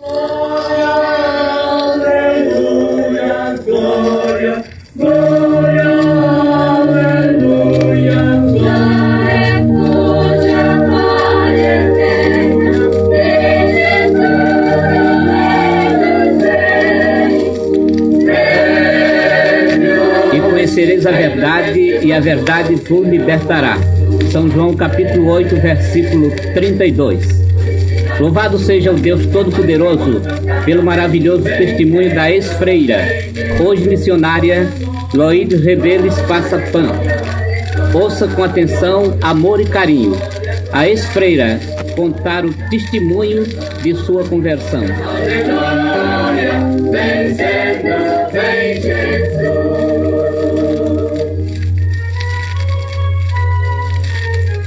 Aleluia, glória, glória, aleluia, glória, glória eterna, e conhecereis a verdade, e a verdade vos libertará. São João capítulo 8, versículo 32. Louvado seja o Deus Todo-Poderoso pelo maravilhoso testemunho da ex-freira, hoje missionária, Loide Rebelo Espaçapan. Ouça com atenção, amor e carinho a ex-freira contar o testemunho de sua conversão. Aleluia, vem Senhor, vem Jesus.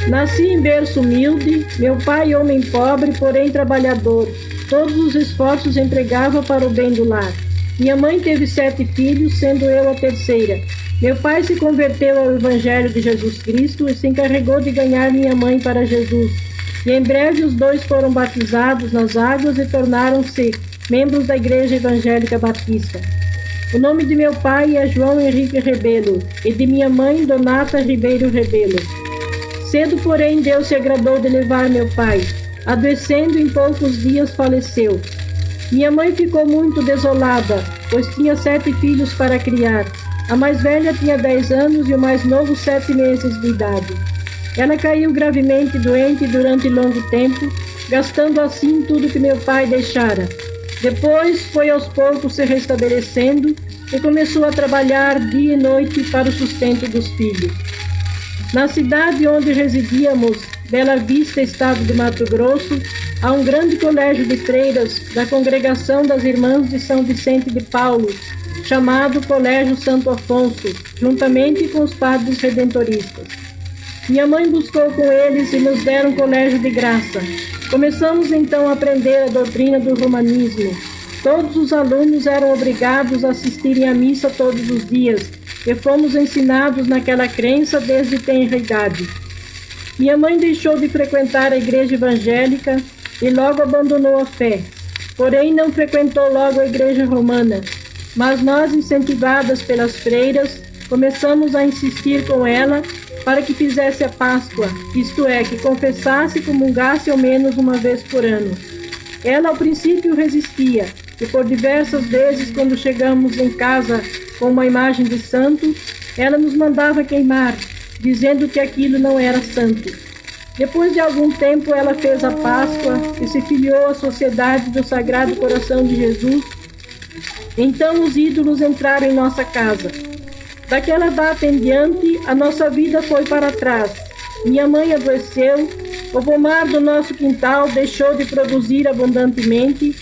Nasci em berço humilde, meu pai homem pobre, porém trabalhador. Todos os esforços empregava para o bem do lar. Minha mãe teve 7 filhos, sendo eu a terceira. Meu pai se converteu ao Evangelho de Jesus Cristo e se encarregou de ganhar minha mãe para Jesus. E em breve os dois foram batizados nas águas e tornaram-se membros da Igreja Evangélica Batista. O nome de meu pai é João Henrique Rebelo e de minha mãe Donata Ribeiro Rebelo. Cedo, porém, Deus se agradou de levar meu pai. Adoecendo, em poucos dias faleceu. Minha mãe ficou muito desolada, pois tinha 7 filhos para criar. A mais velha tinha 10 anos e o mais novo 7 meses de idade. Ela caiu gravemente doente durante longo tempo, gastando assim tudo que meu pai deixara. Depois foi aos poucos se restabelecendo e começou a trabalhar dia e noite para o sustento dos filhos. Na cidade onde residíamos, Bela Vista, estado de Mato Grosso, há um grande colégio de freiras da Congregação das Irmãs de São Vicente de Paulo, chamado Colégio Santo Afonso, juntamente com os padres redentoristas. Minha mãe buscou com eles e nos deram um colégio de graça. Começamos então a aprender a doutrina do romanismo. Todos os alunos eram obrigados a assistirem à missa todos os dias, e fomos ensinados naquela crença desde tenra idade. Minha mãe deixou de frequentar a igreja evangélica e logo abandonou a fé. Porém, não frequentou logo a igreja romana. Mas nós, incentivadas pelas freiras, começamos a insistir com ela para que fizesse a Páscoa, isto é, que confessasse e comungasse ao menos uma vez por ano. Ela, ao princípio, resistia, e por diversas vezes, quando chegamos em casa com uma imagem de santo, ela nos mandava queimar, dizendo que aquilo não era santo. Depois de algum tempo, ela fez a Páscoa e se filiou à Sociedade do Sagrado Coração de Jesus. Então os ídolos entraram em nossa casa. Daquela data em diante, a nossa vida foi para trás. Minha mãe adoeceu, o pomar do nosso quintal deixou de produzir abundantemente,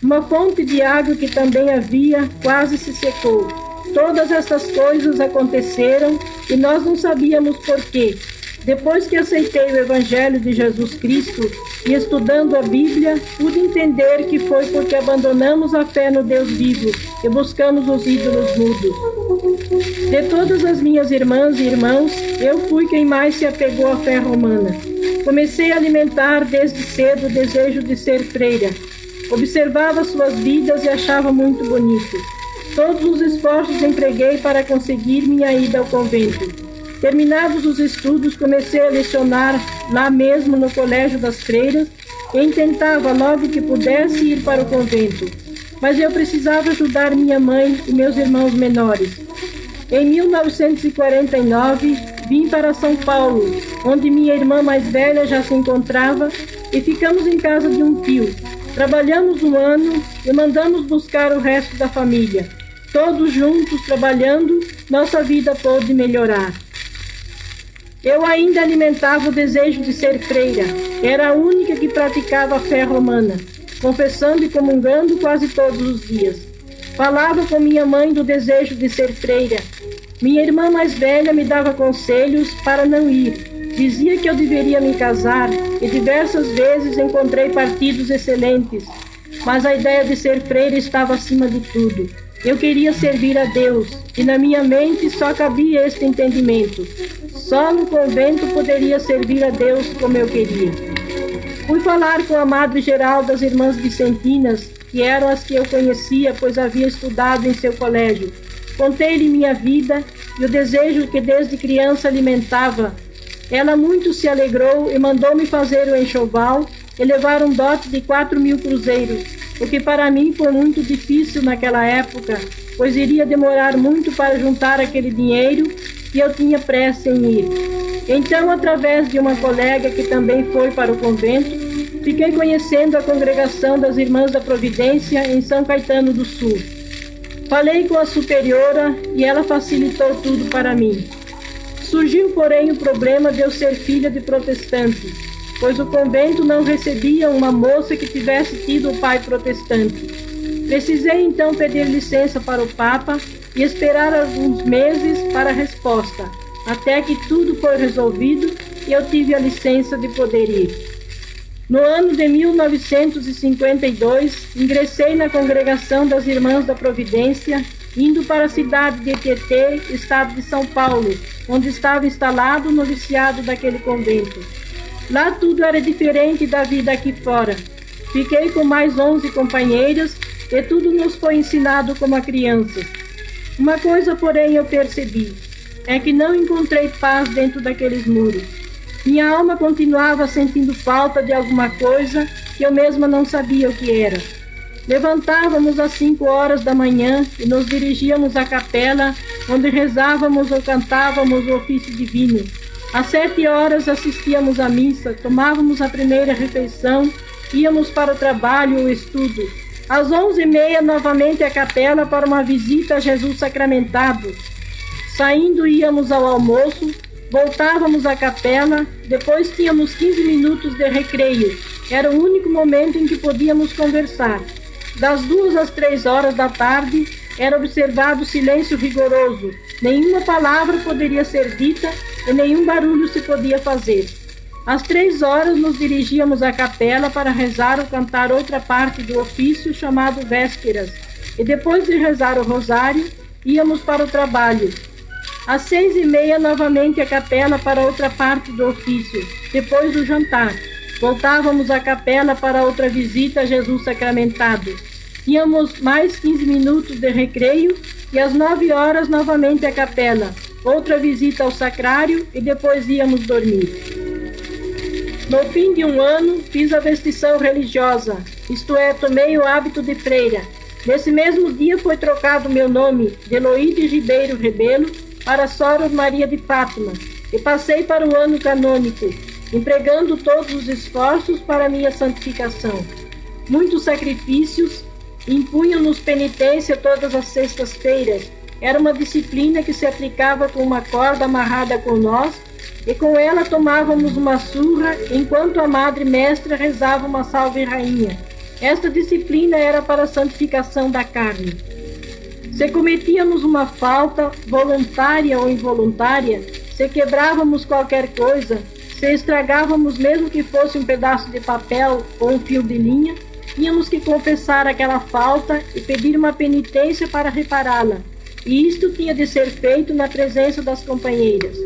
uma fonte de água que também havia quase se secou. Todas essas coisas aconteceram e nós não sabíamos por quê. Depois que aceitei o Evangelho de Jesus Cristo e estudando a Bíblia, pude entender que foi porque abandonamos a fé no Deus vivo e buscamos os ídolos mudos. De todas as minhas irmãs e irmãos, eu fui quem mais se apegou à fé romana. Comecei a alimentar desde cedo o desejo de ser freira. Observava suas vidas e achava muito bonito. Todos os esforços empreguei para conseguir minha ida ao convento. Terminados os estudos, comecei a lecionar lá mesmo no Colégio das Freiras e tentava logo que pudesse ir para o convento. Mas eu precisava ajudar minha mãe e meus irmãos menores. Em 1949, vim para São Paulo, onde minha irmã mais velha já se encontrava, e ficamos em casa de um tio. Trabalhamos um ano e mandamos buscar o resto da família. Todos juntos trabalhando, nossa vida pôde melhorar. Eu ainda alimentava o desejo de ser freira. Era a única que praticava a fé romana, confessando e comungando quase todos os dias. Falava com minha mãe do desejo de ser freira. Minha irmã mais velha me dava conselhos para não ir. Dizia que eu deveria me casar e diversas vezes encontrei partidos excelentes, mas a ideia de ser freira estava acima de tudo. Eu queria servir a Deus e na minha mente só cabia este entendimento. Só no convento poderia servir a Deus como eu queria. Fui falar com a Madre Geral das Irmãs Vicentinas que eram as que eu conhecia, pois havia estudado em seu colégio. Contei-lhe minha vida e o desejo que desde criança alimentava. Ela muito se alegrou e mandou-me fazer o enxoval e levar um dote de 4.000 cruzeiros, o que para mim foi muito difícil naquela época, pois iria demorar muito para juntar aquele dinheiro e eu tinha pressa em ir. Então, através de uma colega que também foi para o convento, fiquei conhecendo a congregação das Irmãs da Providência em São Caetano do Sul. Falei com a superiora e ela facilitou tudo para mim. Surgiu, porém, o problema de eu ser filha de protestante, pois o convento não recebia uma moça que tivesse tido o pai protestante. Precisei então pedir licença para o Papa e esperar alguns meses para a resposta, até que tudo foi resolvido e eu tive a licença de poder ir. No ano de 1952, ingressei na congregação das Irmãs da Providência, indo para a cidade de Tietê, estado de São Paulo, onde estava instalado o noviciado daquele convento. Lá tudo era diferente da vida aqui fora. Fiquei com mais 11 companheiras e tudo nos foi ensinado como a crianças. Uma coisa, porém, eu percebi, é que não encontrei paz dentro daqueles muros. Minha alma continuava sentindo falta de alguma coisa que eu mesma não sabia o que era. Levantávamos às 5 horas da manhã e nos dirigíamos à capela, onde rezávamos ou cantávamos o ofício divino. Às 7 horas assistíamos à missa, tomávamos a primeira refeição, íamos para o trabalho ou estudo. Às 11h30, novamente à capela para uma visita a Jesus sacramentado. Saindo, íamos ao almoço, voltávamos à capela, depois tínhamos 15 minutos de recreio. Era o único momento em que podíamos conversar. Das 2 às 3 horas da tarde, era observado silêncio rigoroso. Nenhuma palavra poderia ser dita e nenhum barulho se podia fazer. Às 3 horas nos dirigíamos à capela para rezar ou cantar outra parte do ofício chamado Vésperas, e depois de rezar o rosário, íamos para o trabalho. Às 6h30 novamente à capela para outra parte do ofício, depois do jantar. Voltávamos à capela para outra visita a Jesus sacramentado. Tínhamos mais 15 minutos de recreio e às 9 horas novamente à capela, outra visita ao sacrário e depois íamos dormir. No fim de um ano, fiz a vestição religiosa, isto é, tomei o hábito de freira. Nesse mesmo dia foi trocado meu nome, de Eloíde Ribeiro Rebelo, para Soros Maria de Fátima, e passei para o ano canônico, empregando todos os esforços para minha santificação. Muitos sacrifícios, impunham-nos penitência todas as sextas-feiras. Era uma disciplina que se aplicava com uma corda amarrada com nós, e com ela tomávamos uma surra, enquanto a Madre Mestra rezava uma Salve Rainha. Esta disciplina era para a santificação da carne. Se cometíamos uma falta, voluntária ou involuntária, se quebrávamos qualquer coisa, se estragávamos mesmo que fosse um pedaço de papel ou um fio de linha, tínhamos que confessar aquela falta e pedir uma penitência para repará-la, e isto tinha de ser feito na presença das companheiras.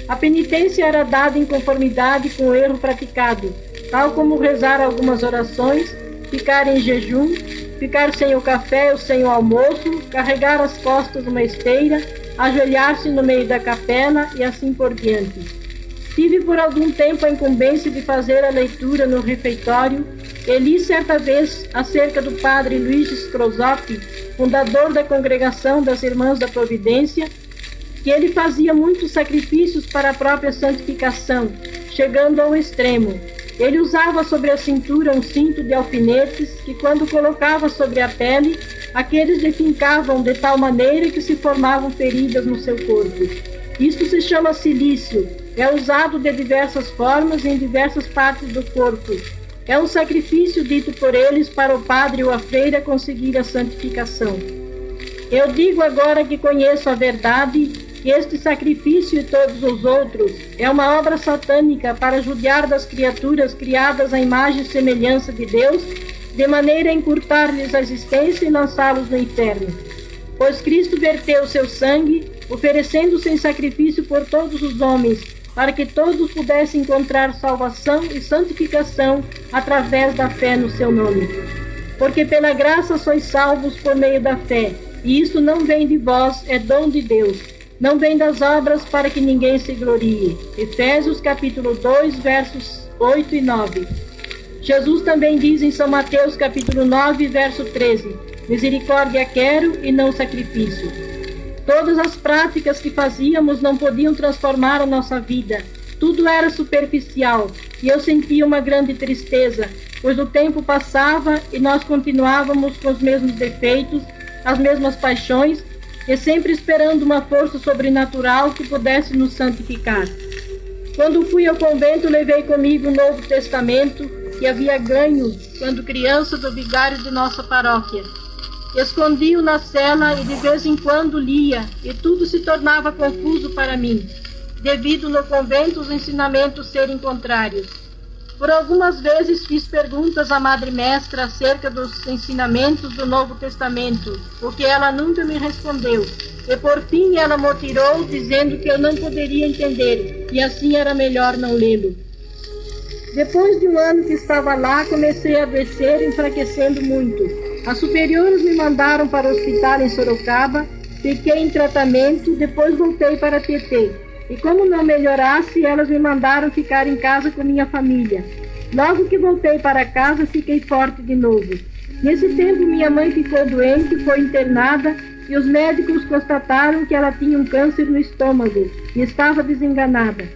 A penitência era dada em conformidade com o erro praticado, tal como rezar algumas orações, ficar em jejum, ficar sem o café ou sem o almoço, carregar às costas uma esteira, ajoelhar-se no meio da capela e assim por diante. Tive por algum tempo a incumbência de fazer a leitura no refeitório e li certa vez acerca do padre Luiz Scrosop, fundador da congregação das Irmãs da Providência, que ele fazia muitos sacrifícios para a própria santificação, chegando ao extremo. Ele usava sobre a cintura um cinto de alfinetes que, quando colocava sobre a pele, aqueles defincavam de tal maneira que se formavam feridas no seu corpo. Isto se chama cilício. É usado de diversas formas em diversas partes do corpo. É um sacrifício dito por eles para o padre ou a freira conseguir a santificação. Eu digo agora que conheço a verdade, que este sacrifício e todos os outros é uma obra satânica para judiar das criaturas criadas à imagem e semelhança de Deus, de maneira a encurtar-lhes a existência e lançá-los no inferno. Pois Cristo verteu seu sangue, oferecendo-se em sacrifício por todos os homens, para que todos pudessem encontrar salvação e santificação através da fé no seu nome. Porque pela graça sois salvos por meio da fé, e isto não vem de vós, é dom de Deus. Não vem das obras para que ninguém se glorie. Efésios capítulo 2, versos 8 e 9. Jesus também diz em São Mateus capítulo 9, verso 13: misericórdia quero e não sacrifício. Todas as práticas que fazíamos não podiam transformar a nossa vida. Tudo era superficial e eu sentia uma grande tristeza, pois o tempo passava e nós continuávamos com os mesmos defeitos, as mesmas paixões e sempre esperando uma força sobrenatural que pudesse nos santificar. Quando fui ao convento, levei comigo o Novo Testamento que havia ganho quando criança do vigário de nossa paróquia. Escondi-o na cela e de vez em quando lia, e tudo se tornava confuso para mim, devido no convento os ensinamentos serem contrários. Por algumas vezes fiz perguntas à Madre Mestra acerca dos ensinamentos do Novo Testamento, o que ela nunca me respondeu, e por fim ela me tirou, dizendo que eu não poderia entender, e assim era melhor não lê-lo. Depois de um ano que estava lá, comecei a adoecer, enfraquecendo muito. As superiores me mandaram para o hospital em Sorocaba, fiquei em tratamento, depois voltei para Tietê. E como não melhorasse, elas me mandaram ficar em casa com minha família. Logo que voltei para casa, fiquei forte de novo. Nesse tempo, minha mãe ficou doente, foi internada, e os médicos constataram que ela tinha um câncer no estômago e estava desenganada.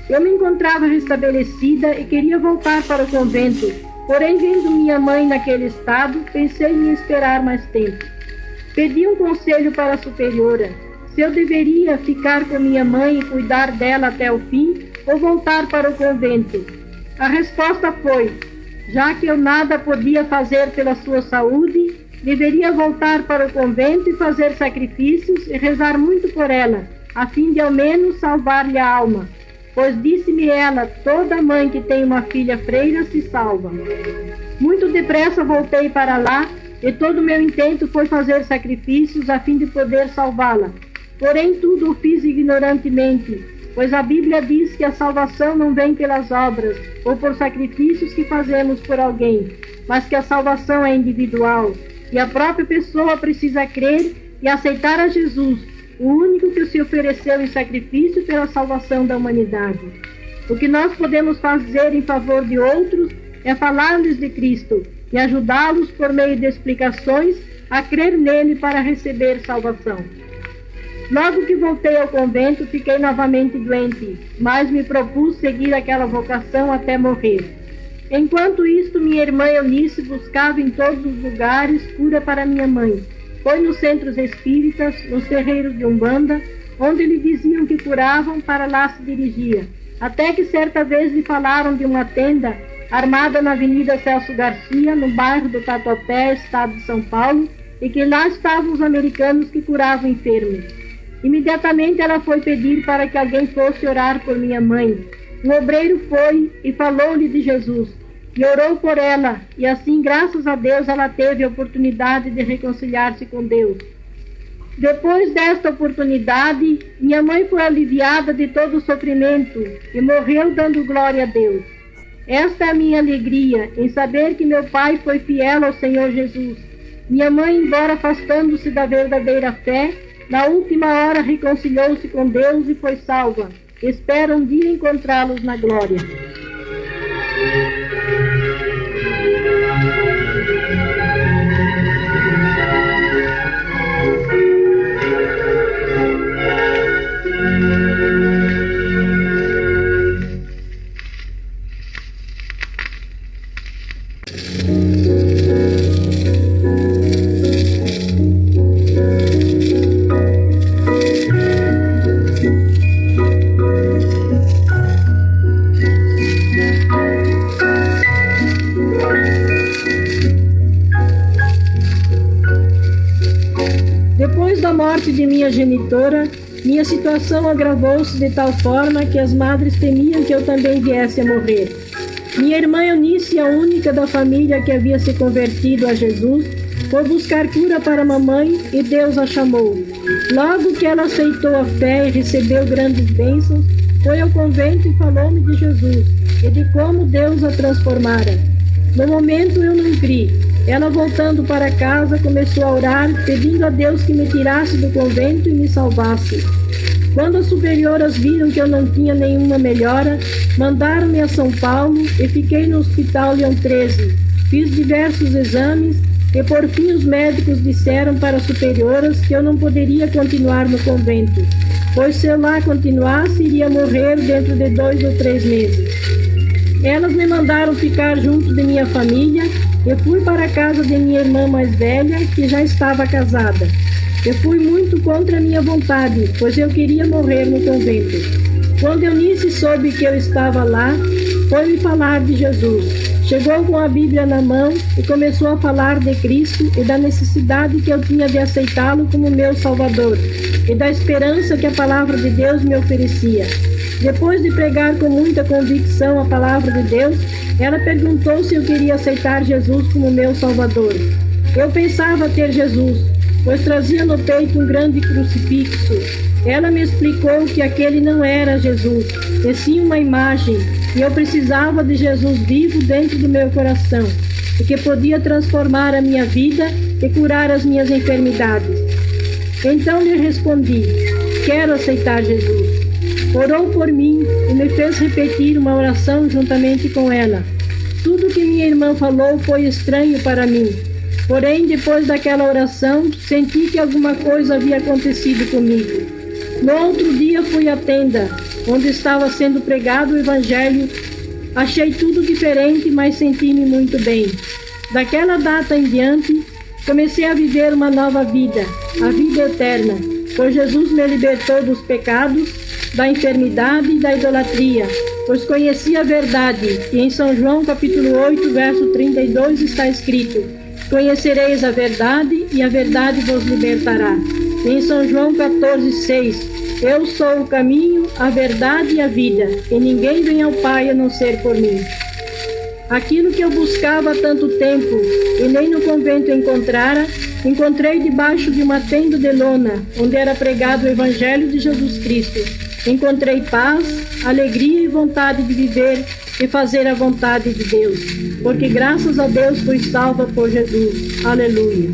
Eu me encontrava restabelecida e queria voltar para o convento, porém, vendo minha mãe naquele estado, pensei em esperar mais tempo. Pedi um conselho para a superiora, se eu deveria ficar com minha mãe e cuidar dela até o fim, ou voltar para o convento. A resposta foi: já que eu nada podia fazer pela sua saúde, deveria voltar para o convento e fazer sacrifícios e rezar muito por ela, a fim de ao menos salvar-lhe a alma. Pois disse-me ela, toda mãe que tem uma filha freira se salva. Muito depressa voltei para lá, e todo o meu intento foi fazer sacrifícios a fim de poder salvá-la. Porém, tudo o fiz ignorantemente, pois a Bíblia diz que a salvação não vem pelas obras ou por sacrifícios que fazemos por alguém, mas que a salvação é individual, e a própria pessoa precisa crer e aceitar a Jesus, o único que se ofereceu em sacrifício pela salvação da humanidade. O que nós podemos fazer em favor de outros é falar-lhes de Cristo e ajudá-los por meio de explicações a crer nele para receber salvação. Logo que voltei ao convento, fiquei novamente doente, mas me propus seguir aquela vocação até morrer. Enquanto isto, minha irmã Eunice buscava em todos os lugares cura para minha mãe. Foi nos centros espíritas, nos terreiros de Umbanda, onde lhe diziam que curavam, para lá se dirigia. Até que certa vez lhe falaram de uma tenda armada na Avenida Celso Garcia, no bairro do Tatuapé, estado de São Paulo, e que lá estavam os americanos que curavam enfermos. Imediatamente ela foi pedir para que alguém fosse orar por minha mãe. Um obreiro foi e falou-lhe de Jesus, e orou por ela, e assim, graças a Deus, ela teve a oportunidade de reconciliar-se com Deus. Depois desta oportunidade, minha mãe foi aliviada de todo o sofrimento e morreu dando glória a Deus. Esta é a minha alegria, em saber que meu pai foi fiel ao Senhor Jesus. Minha mãe, embora afastando-se da verdadeira fé, na última hora reconciliou-se com Deus e foi salva. Espero um dia encontrá-los na glória. Depois da morte de minha genitora, minha situação agravou-se de tal forma que as madres temiam que eu também viesse a morrer. Minha irmã Eunice, a única da família que havia se convertido a Jesus, foi buscar cura para a mamãe e Deus a chamou. Logo que ela aceitou a fé e recebeu grandes bênçãos, foi ao convento e falou-me de Jesus e de como Deus a transformara. No momento eu não criei, Ela, voltando para casa, começou a orar, pedindo a Deus que me tirasse do convento e me salvasse. Quando as superioras viram que eu não tinha nenhuma melhora, mandaram-me a São Paulo e fiquei no Hospital Leão XIII. Fiz diversos exames e por fim os médicos disseram para as superioras que eu não poderia continuar no convento, pois se eu lá continuasse iria morrer dentro de 2 ou 3 meses. Elas me mandaram ficar junto de minha família e fui para a casa de minha irmã mais velha, que já estava casada. Eu fui muito contra a minha vontade, pois eu queria morrer no convento. Quando Eunice soube que eu estava lá, foi me falar de Jesus. Chegou com a Bíblia na mão e começou a falar de Cristo e da necessidade que eu tinha de aceitá-lo como meu Salvador e da esperança que a palavra de Deus me oferecia. Depois de pregar com muita convicção a palavra de Deus, ela perguntou se eu queria aceitar Jesus como meu Salvador. Eu pensava ter Jesus, pois trazia no peito um grande crucifixo. Ela me explicou que aquele não era Jesus, e sim uma imagem, e eu precisava de Jesus vivo dentro do meu coração, e que podia transformar a minha vida e curar as minhas enfermidades. Então lhe respondi: quero aceitar Jesus. Orou por mim e me fez repetir uma oração juntamente com ela. Tudo que minha irmã falou foi estranho para mim. Porém, depois daquela oração, senti que alguma coisa havia acontecido comigo. No outro dia fui à tenda, onde estava sendo pregado o Evangelho. Achei tudo diferente, mas senti-me muito bem. Daquela data em diante, comecei a viver uma nova vida, a vida eterna, pois Jesus me libertou dos pecados, da enfermidade e da idolatria, pois conheci a verdade, e em São João capítulo 8, verso 32 está escrito: conhecereis a verdade e a verdade vos libertará. E em São João 14, 6, eu sou o caminho, a verdade e a vida, e ninguém vem ao Pai a não ser por mim. Aquilo que eu buscava há tanto tempo e nem no convento encontrara, encontrei debaixo de uma tenda de lona, onde era pregado o Evangelho de Jesus Cristo. Encontrei paz, alegria e vontade de viver e fazer a vontade de Deus, porque graças a Deus fui salva por Jesus. Aleluia.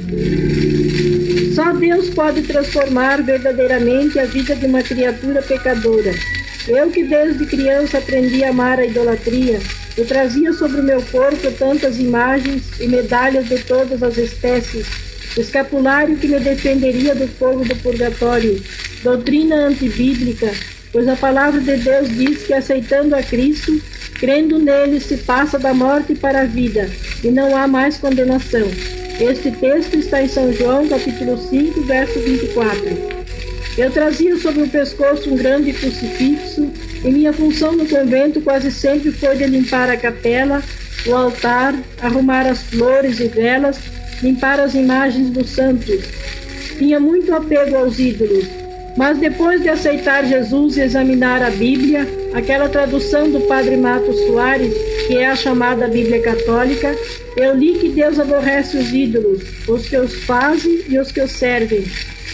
Só Deus pode transformar verdadeiramente a vida de uma criatura pecadora. Eu que desde criança aprendi a amar a idolatria, eu trazia sobre o meu corpo tantas imagens e medalhas de todas as espécies, escapulário que me defenderia do fogo do purgatório, doutrina antibíblica, pois a palavra de Deus diz que aceitando a Cristo, crendo nele, se passa da morte para a vida, e não há mais condenação. Este texto está em São João, capítulo 5, verso 24. Eu trazia sobre o pescoço um grande crucifixo, e minha função no convento quase sempre foi de limpar a capela, o altar, arrumar as flores e velas, limpar as imagens dos santos. Tinha muito apego aos ídolos, mas depois de aceitar Jesus e examinar a Bíblia, aquela tradução do Padre Matos Soares, que é a chamada Bíblia Católica, eu li que Deus aborrece os ídolos, os que os fazem e os que os servem.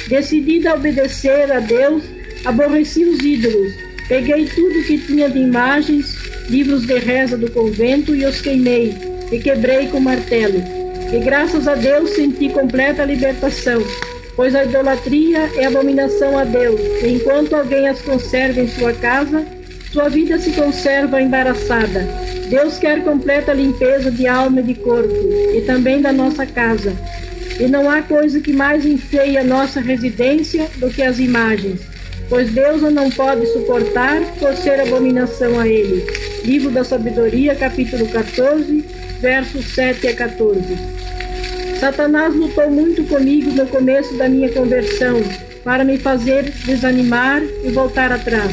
Decidida a obedecer a Deus, aborreci os ídolos. Peguei tudo que tinha de imagens, livros de reza do convento e os queimei, e quebrei com martelo. E graças a Deus senti completa libertação, pois a idolatria é abominação a Deus, e enquanto alguém as conserva em sua casa, sua vida se conserva embaraçada. Deus quer completa limpeza de alma e de corpo, e também da nossa casa. E não há coisa que mais enfeie a nossa residência do que as imagens, pois Deus a não pode suportar por ser abominação a Ele. Livro da Sabedoria, capítulo 14, versos 7 a 14. Satanás lutou muito comigo no começo da minha conversão, para me fazer desanimar e voltar atrás.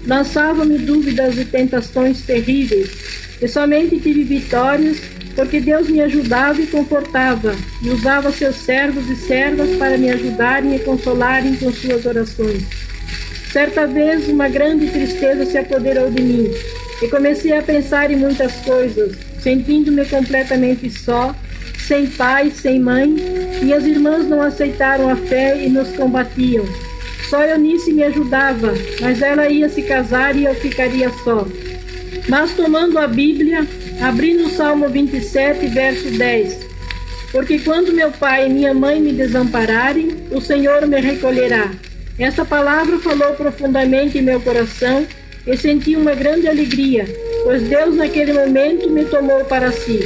Lançava-me dúvidas e tentações terríveis, e somente tive vitórias, porque Deus me ajudava e confortava, e usava seus servos e servas para me ajudarem e consolarem com suas orações. Certa vez, uma grande tristeza se apoderou de mim, e comecei a pensar em muitas coisas, sentindo-me completamente só, sem pai, sem mãe, e as irmãs não aceitaram a fé e nos combatiam. Só Eunice me ajudava, mas ela ia se casar e eu ficaria só. Mas tomando a Bíblia, abri no Salmo 27, verso 10. Porque quando meu pai e minha mãe me desampararem, o Senhor me recolherá. Esta palavra falou profundamente em meu coração e senti uma grande alegria, pois Deus naquele momento me tomou para si.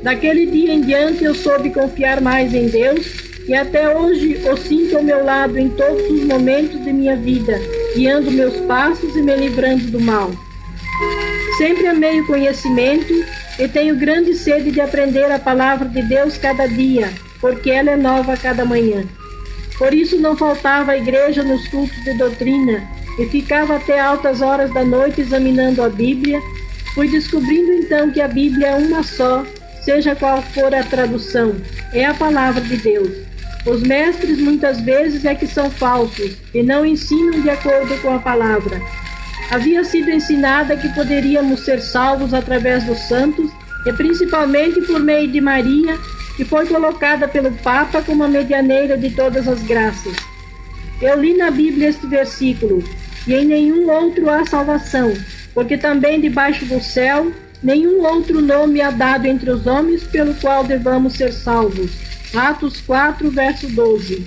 Daquele dia em diante eu soube confiar mais em Deus e até hoje o sinto ao meu lado em todos os momentos de minha vida, guiando meus passos e me livrando do mal. Sempre amei o conhecimento e tenho grande sede de aprender a palavra de Deus cada dia, porque ela é nova a cada manhã. Por isso não faltava à igreja nos cultos de doutrina e ficava até altas horas da noite examinando a Bíblia. Fui descobrindo então que a Bíblia é uma só, seja qual for a tradução, é a palavra de Deus. Os mestres muitas vezes é que são falsos e não ensinam de acordo com a palavra. Havia sido ensinada que poderíamos ser salvos através dos santos e principalmente por meio de Maria, que foi colocada pelo Papa como a medianeira de todas as graças. Eu li na Bíblia este versículo: e em nenhum outro há salvação, porque também debaixo do céu nenhum outro nome há dado entre os homens pelo qual devamos ser salvos. Atos 4, verso 12.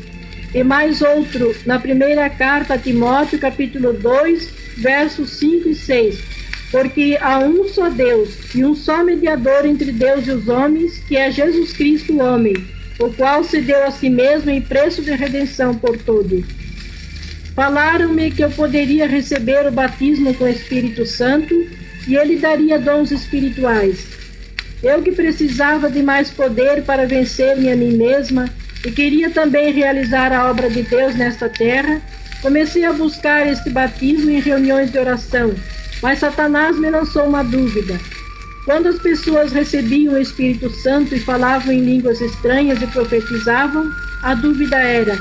E mais outro, na primeira carta a Timóteo, capítulo 2, versos 5 e 6. Porque há um só Deus e um só mediador entre Deus e os homens, que é Jesus Cristo, o homem, o qual se deu a si mesmo em preço de redenção por todos. Falaram-me que eu poderia receber o batismo com o Espírito Santo e ele daria dons espirituais. Eu que precisava de mais poder para vencer-me a mim mesma e queria também realizar a obra de Deus nesta terra, comecei a buscar este batismo em reuniões de oração, mas Satanás me lançou uma dúvida. Quando as pessoas recebiam o Espírito Santo e falavam em línguas estranhas e profetizavam, a dúvida era: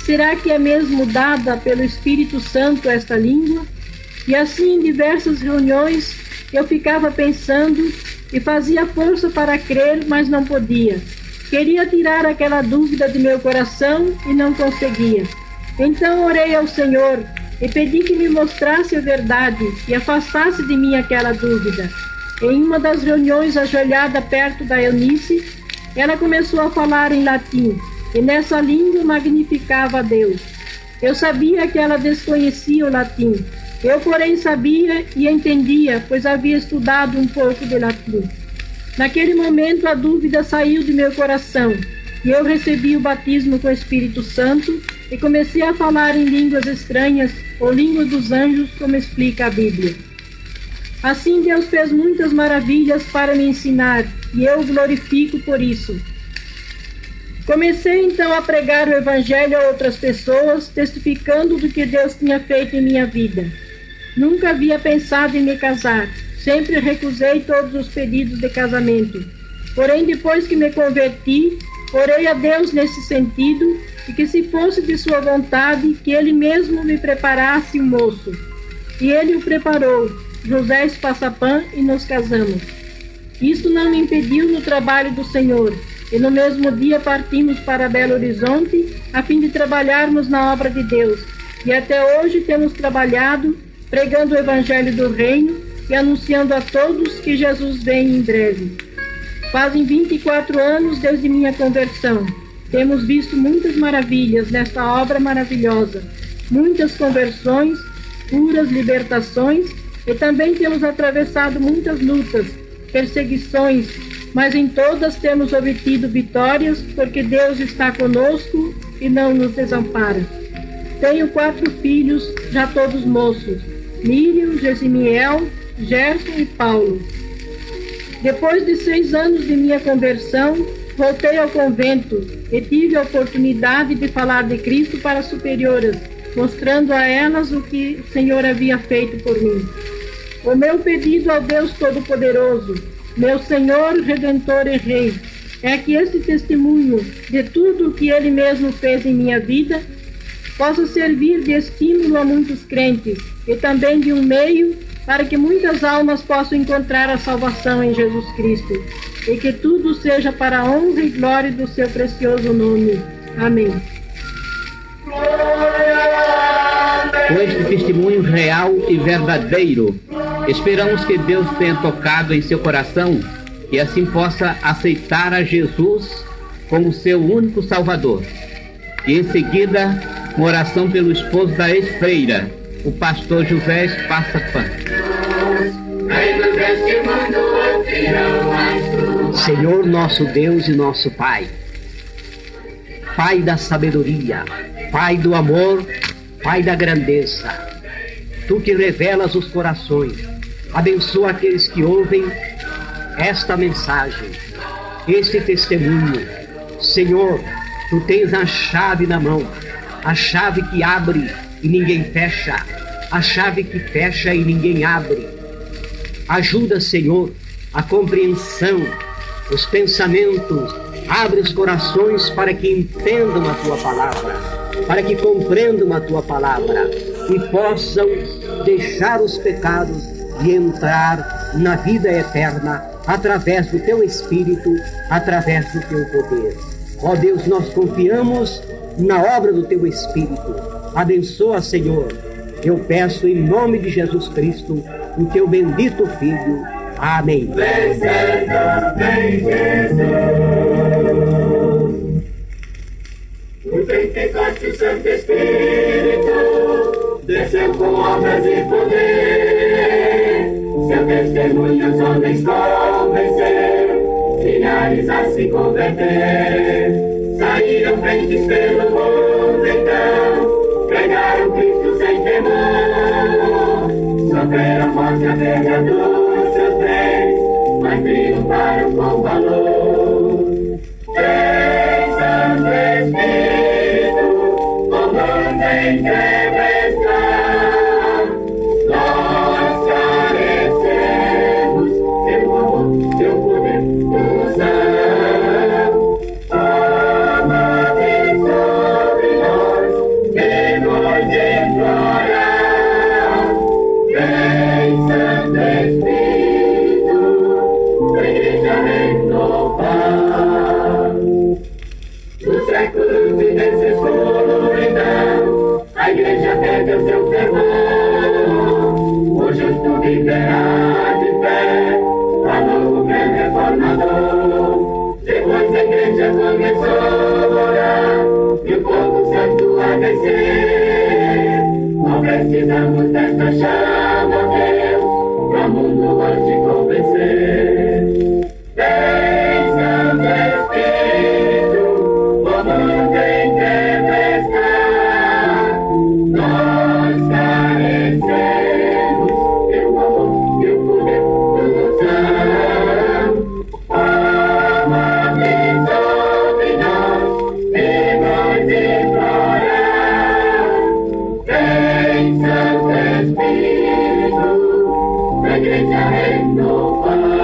será que é mesmo dada pelo Espírito Santo esta língua? E assim, em diversas reuniões, eu ficava pensando e fazia força para crer, mas não podia. Queria tirar aquela dúvida de meu coração e não conseguia. Então orei ao Senhor e pedi que me mostrasse a verdade e afastasse de mim aquela dúvida. Em uma das reuniões, ajoelhada perto da Eunice, ela começou a falar em latim, e nessa língua magnificava a Deus. Eu sabia que ela desconhecia o latim. Eu, porém, sabia e entendia, pois havia estudado um pouco de latim. Naquele momento, a dúvida saiu de meu coração, e eu recebi o batismo com o Espírito Santo e comecei a falar em línguas estranhas, ou língua dos anjos, como explica a Bíblia. Assim, Deus fez muitas maravilhas para me ensinar, e eu o glorifico por isso. Comecei então a pregar o Evangelho a outras pessoas, testificando do que Deus tinha feito em minha vida. Nunca havia pensado em me casar, sempre recusei todos os pedidos de casamento. Porém, depois que me converti, orei a Deus nesse sentido, e que se fosse de sua vontade, que Ele mesmo me preparasse um moço. E Ele o preparou, José Espaçapã, e nos casamos. Isto não me impediu no trabalho do Senhor, e no mesmo dia partimos para Belo Horizonte, a fim de trabalharmos na obra de Deus. E até hoje temos trabalhado, pregando o Evangelho do Reino e anunciando a todos que Jesus vem em breve. Fazem 24 anos desde minha conversão. Temos visto muitas maravilhas nesta obra maravilhosa, muitas conversões, curas, libertações, e também temos atravessado muitas lutas, perseguições, mas em todas temos obtido vitórias, porque Deus está conosco e não nos desampara. Tenho 4 filhos, já todos moços: Miriam, Gesimiel, Gerson e Paulo. Depois de 6 anos de minha conversão, voltei ao convento e tive a oportunidade de falar de Cristo para as superiores, mostrando a elas o que o Senhor havia feito por mim. O meu pedido ao Deus Todo-Poderoso, meu Senhor, Redentor e Rei, é que este testemunho de tudo o que Ele mesmo fez em minha vida possa servir de estímulo a muitos crentes e também de um meio para que muitas almas possam encontrar a salvação em Jesus Cristo, e que tudo seja para a honra e glória do seu precioso nome. Amém. Com este testemunho real e verdadeiro, esperamos que Deus tenha tocado em seu coração e assim possa aceitar a Jesus como seu único Salvador. E em seguida, uma oração pelo esposo da ex-freira, o pastor José Esparça Pan. Senhor nosso Deus e nosso Pai, Pai da sabedoria, Pai do amor, Pai da grandeza, Tu que revelas os corações, abençoa aqueles que ouvem esta mensagem, este testemunho. Senhor, Tu tens a chave na mão, a chave que abre e ninguém fecha, a chave que fecha e ninguém abre. Ajuda, Senhor, a compreensão, os pensamentos, abre os corações para que entendam a Tua palavra, para que compreendam a Tua palavra e possam deixar os pecados e entrar na vida eterna através do Teu Espírito, através do Teu poder. Ó Deus, nós confiamos na obra do Teu Espírito. Abençoa, Senhor. Eu peço em nome de Jesus Cristo, o Teu bendito Filho. Amém. Vem Santo, vem Jesus. No Pentecoste o Santo Espírito desceu com obras e poder. Seu testemunho os homens convenceu, milhares a se converter. Saíram frentes pelo mundo então, pregaram Cristo sem temor. Sofreram a morte a perda dos seus bens, mas triunfaram com valor. Vem Santo Espírito, o mundo em trevas está. Nós carecemos teu amor, teu poder, unção. Toma-te sobre nós, que nos implorar. Vem Santo Espírito, a igreja renovar. Nos séculos e nessa escuridão, a igreja pede o seu fervor. O justo viverá de fé, a novo grande reformador. Depois a igreja começou a orar, e o povo santo a descer. Não precisamos desta chama, Deus, para o mundo hoje convencer. Vem Santo Espírito, o mundo em trevas está. Nós carecemos teu amor, teu poder, tua unção. Toma-te sobre nós, e nos implorar. Vem Santo Espírito, a igreja renovar.